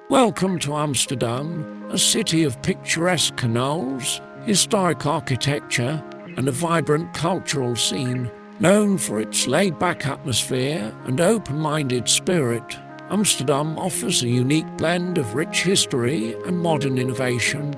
Welcome to Amsterdam, a city of picturesque canals, historic architecture, and a vibrant cultural scene. Known for its laid-back atmosphere and open-minded spirit, Amsterdam offers a unique blend of rich history and modern innovation.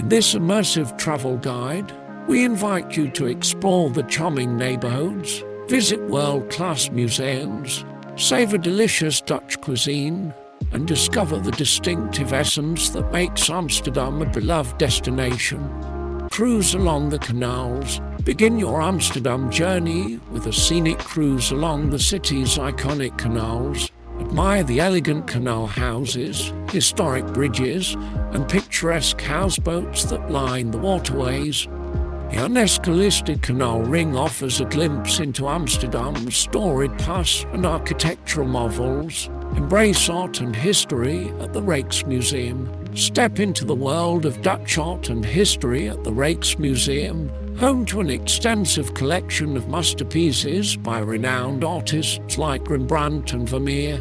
In this immersive travel guide, we invite you to explore the charming neighborhoods, visit world-class museums, savor delicious Dutch cuisine, and discover the distinctive essence that makes Amsterdam a beloved destination. Cruise along the canals. Begin your Amsterdam journey with a scenic cruise along the city's iconic canals. Admire the elegant canal houses, historic bridges, and picturesque houseboats that line the waterways. The UNESCO-listed Canal Ring offers a glimpse into Amsterdam's storied past and architectural marvels. Embrace art and history at the Rijksmuseum. Step into the world of Dutch art and history at the Rijksmuseum, home to an extensive collection of masterpieces by renowned artists like Rembrandt and Vermeer.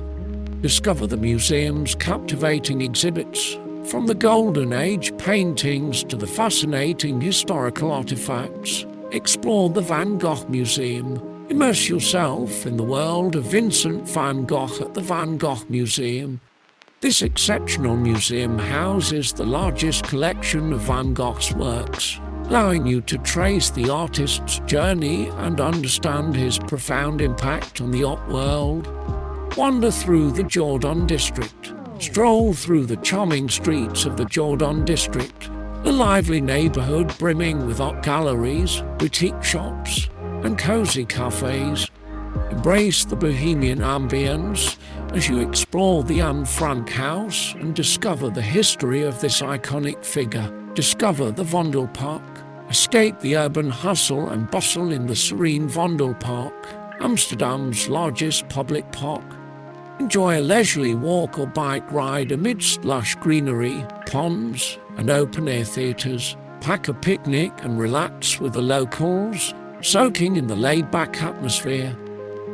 Discover the museum's captivating exhibits, from the Golden Age paintings to the fascinating historical artifacts. Explore the Van Gogh Museum. Immerse yourself in the world of Vincent van Gogh at the Van Gogh Museum. This exceptional museum houses the largest collection of Van Gogh's works, allowing you to trace the artist's journey and understand his profound impact on the art world. Wander through the Jordan district. Stroll through the charming streets of the Jordan district, a lively neighborhood brimming with art galleries, boutique shops, and cozy cafes. Embrace the bohemian ambience as you explore the Anne Frank house and discover the history of this iconic figure. Discover the Vondelpark. Escape the urban hustle and bustle in the serene Vondelpark, Amsterdam's largest public park. Enjoy a leisurely walk or bike ride amidst lush greenery, ponds, and open-air theatres. Pack a picnic and relax with the locals, soaking in the laid-back atmosphere.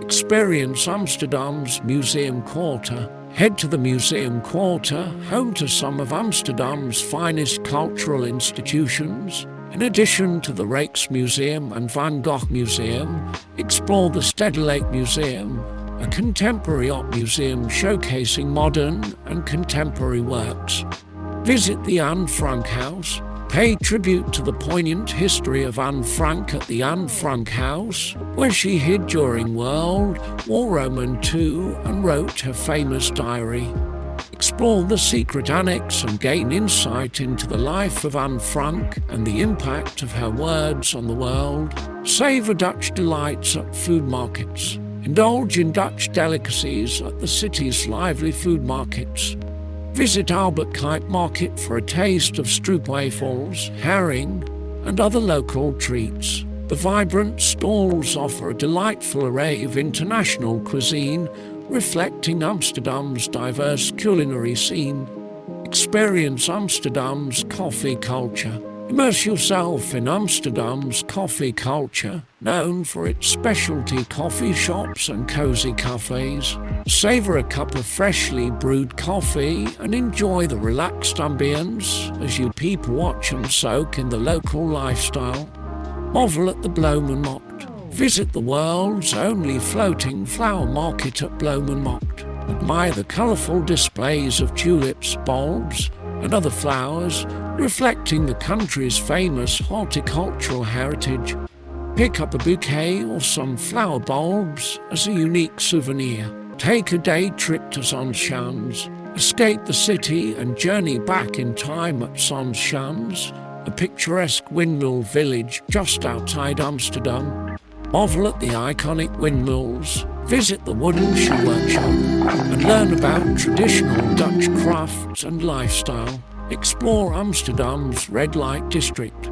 Experience Amsterdam's Museum Quarter. Head to the Museum Quarter, home to some of Amsterdam's finest cultural institutions. In addition to the Rijksmuseum and Van Gogh Museum, explore the Stedelijk Museum, a contemporary art museum showcasing modern and contemporary works. Visit the Anne Frank House. Pay tribute to the poignant history of Anne Frank at the Anne Frank House, where she hid during World War II and wrote her famous diary. Explore the secret annex and gain insight into the life of Anne Frank and the impact of her words on the world. Savor Dutch delights at food markets. Indulge in Dutch delicacies at the city's lively food markets. Visit Albert Market for a taste of stroopwafels, herring, and other local treats. The vibrant stalls offer a delightful array of international cuisine, reflecting Amsterdam's diverse culinary scene. Experience Amsterdam's coffee culture. Immerse yourself in Amsterdam's coffee culture, known for its specialty coffee shops and cozy cafes. Savor a cup of freshly brewed coffee and enjoy the relaxed ambience as you people watch and soak in the local lifestyle. Marvel at the Bloemenmarkt. Visit the world's only floating flower market at Bloemenmarkt. Admire the colourful displays of tulips, bulbs, and other flowers, reflecting the country's famous horticultural heritage. Pick up a bouquet or some flower bulbs as a unique souvenir. Take a day trip to Zonschans. Escape the city and journey back in time at Zonschans, a picturesque windmill village just outside Amsterdam. Marvel at the iconic windmills. Visit the wooden shoe workshop and learn about traditional Dutch crafts and lifestyle. Explore Amsterdam's red light district.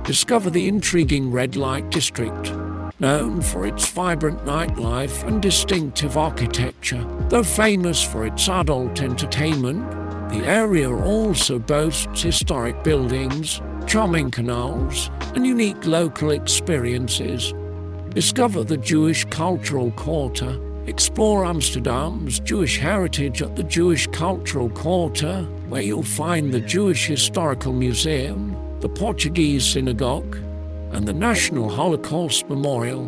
Discover the intriguing red light district, known for its vibrant nightlife and distinctive architecture. Though famous for its adult entertainment, the area also boasts historic buildings, charming canals, and unique local experiences. Discover the Jewish Cultural Quarter. Explore Amsterdam's Jewish heritage at the Jewish Cultural Quarter, where you'll find the Jewish Historical Museum, the Portuguese Synagogue, and the National Holocaust Memorial.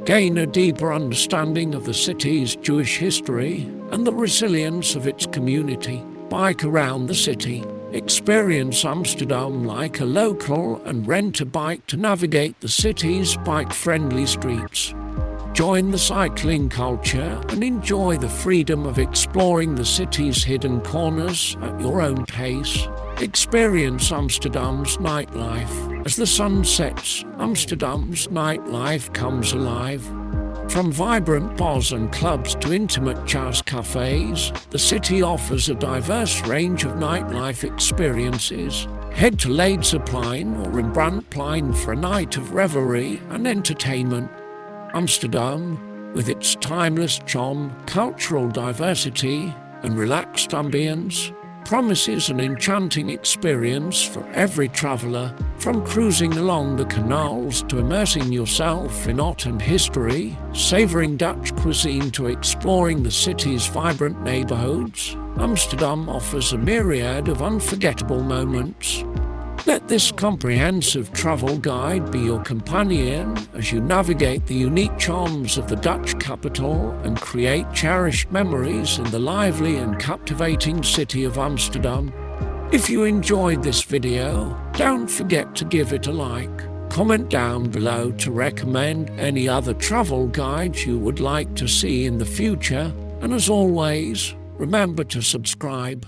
Gain a deeper understanding of the city's Jewish history and the resilience of its community. Bike around the city. Experience Amsterdam like a local and rent a bike to navigate the city's bike-friendly streets. Join the cycling culture and enjoy the freedom of exploring the city's hidden corners at your own pace. Experience Amsterdam's nightlife. As the sun sets, Amsterdam's nightlife comes alive. From vibrant bars and clubs to intimate jazz cafes, the city offers a diverse range of nightlife experiences. Head to Leidseplein or Rembrandtplein for a night of revelry and entertainment. Amsterdam, with its timeless charm, cultural diversity, and relaxed ambience, promises an enchanting experience for every traveller. From cruising along the canals to immersing yourself in art and history, savouring Dutch cuisine to exploring the city's vibrant neighbourhoods, Amsterdam offers a myriad of unforgettable moments. Let this comprehensive travel guide be your companion as you navigate the unique charms of the Dutch capital and create cherished memories in the lively and captivating city of Amsterdam. If you enjoyed this video, don't forget to give it a like. Comment down below to recommend any other travel guides you would like to see in the future, and as always, remember to subscribe.